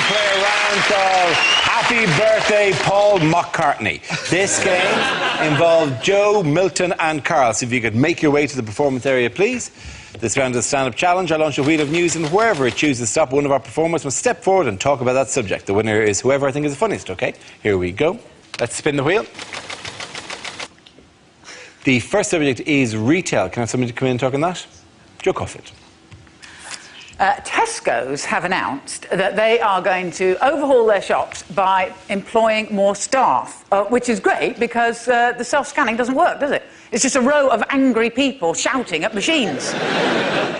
play a round called Happy Birthday Paul McCartney. This game involved Joe, Milton and Carl. So if you could make your way to the performance area, please. This round is a stand-up challenge. I launch a wheel of news and wherever it chooses to stop, one of our performers must step forward and talk about that subject. The winner is whoever I think is the funniest, OK? Here we go. Let's spin the wheel. The first subject is retail. Can I have somebody to come in and talk on that? Joe Coffett. Tesco's have announced that they are going to overhaul their shops by employing more staff, which is great because the self-scanning doesn't work, does it? It's just a row of angry people shouting at machines.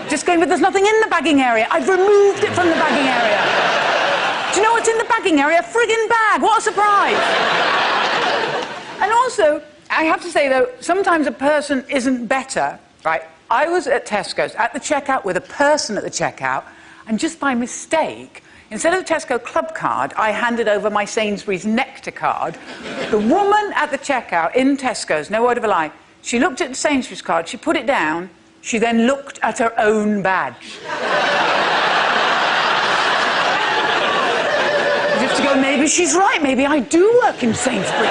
Just going, but there's nothing in the bagging area. I've removed it from the bagging area. Do you know what's in the bagging area? A friggin' bag. What a surprise. And also, I have to say, though, sometimes a person isn't better, right? I was at Tesco's at the checkout with a person at the checkout, and just by mistake, instead of the Tesco club card, I handed over my Sainsbury's Nectar card. The woman at the checkout in Tesco's, no word of a lie, she looked at the Sainsbury's card, she put it down, she then looked at her own badge. As if to go, maybe she's right, maybe I do work in Sainsbury's.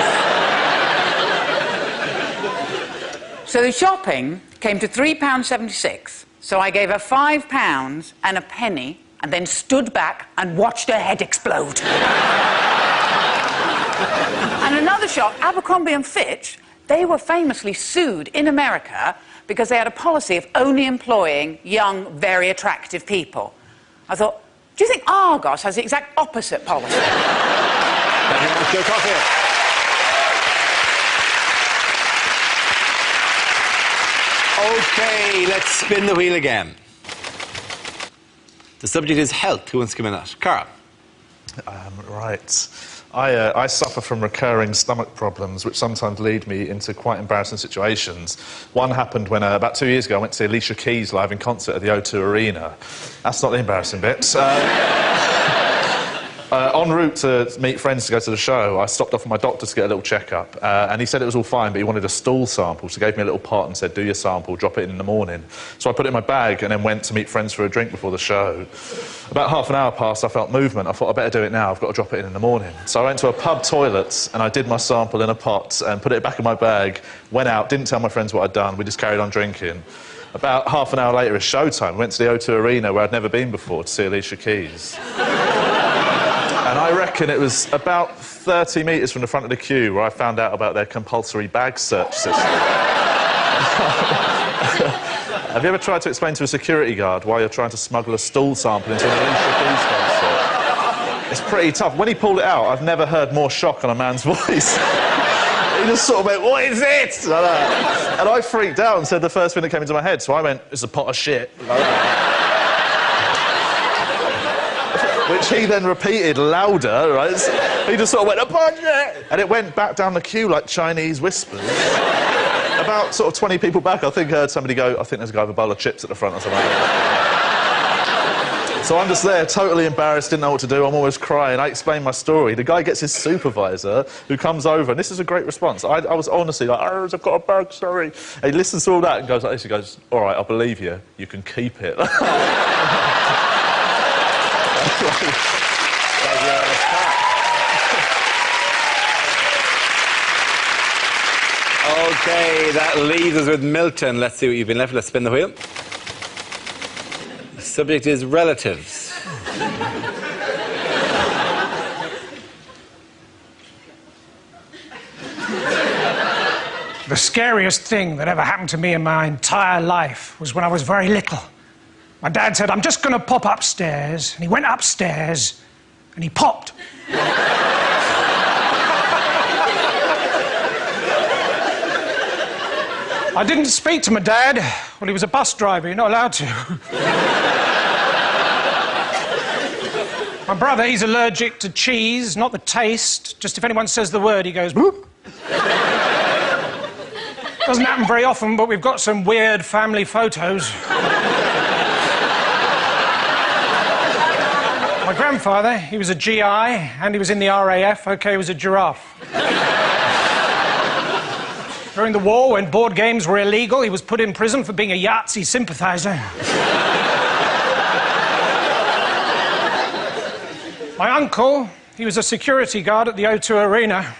So the shopping came to £3.76, so I gave her £5 and a penny and then stood back and watched her head explode. And another shop, Abercrombie & Fitch, they were famously sued in America because they had a policy of only employing young, very attractive people. I thought, do you think Argos has the exact opposite policy? Thank you very much, Joe Coffey. OK, let's spin the wheel again. The subject is health. Who wants to come in at? Carl. Right. I suffer from recurring stomach problems, which sometimes lead me into quite embarrassing situations. One happened when, about 2 years ago, I went to see Alicia Keys live in concert at the O2 Arena. That's not the embarrassing bit. En route to meet friends to go to the show, I stopped off with my doctor to get a little checkup, and he said it was all fine, but he wanted a stool sample, so he gave me a little pot and said, do your sample, drop it in the morning. So I put it in my bag and then went to meet friends for a drink before the show. About half an hour passed, I felt movement. I thought, I better do it now, I've got to drop it in the morning. So I went to a pub toilet and I did my sample in a pot and put it back in my bag, went out, didn't tell my friends what I'd done, we just carried on drinking. About half an hour later, it's showtime. Went to the O2 Arena where I'd never been before to see Alicia Keys. And I reckon it was about 30 metres from the front of the queue where I found out about their compulsory bag search system. Have you ever tried to explain to a security guard why you're trying to smuggle a stool sample into an Alicia Keys concert? It's pretty tough. When he pulled it out, I've never heard more shock on a man's voice. He just sort of went, what is it? Like that. And I freaked out and said the first thing that came into my head, so I went, it's a pot of shit. Like that. Which he then repeated louder, right? He just sort of went, a pot of shit! And it went back down the queue like Chinese whispers. About sort of 20 people back, I think I heard somebody go, I think there's a guy with a bowl of chips at the front or something like that. So I'm just there, totally embarrassed, didn't know what to do, I'm always crying. I explain my story. The guy gets his supervisor, who comes over, and this is a great response. I was honestly like, oh, I've got a bag, sorry. And he listens to all that and goes like this, he goes, all right, I believe you, you can keep it. OK, that leaves us with Milton. Let's see what you've been left with. Let's spin the wheel. The subject is relatives. The scariest thing that ever happened to me in my entire life was when I was very little. My dad said, I'm just going to pop upstairs. And he went upstairs and he popped. I didn't speak to my dad. Well, he was a bus driver, you're not allowed to. My brother, he's allergic to cheese, not the taste. Just if anyone says the word, he goes, whoop. Doesn't happen very often, but we've got some weird family photos. My grandfather, he was a GI, and he was in the RAF. OK, he was a giraffe. During the war, when board games were illegal, he was put in prison for being a Yahtzee sympathiser. My uncle, he was a security guard at the O2 Arena.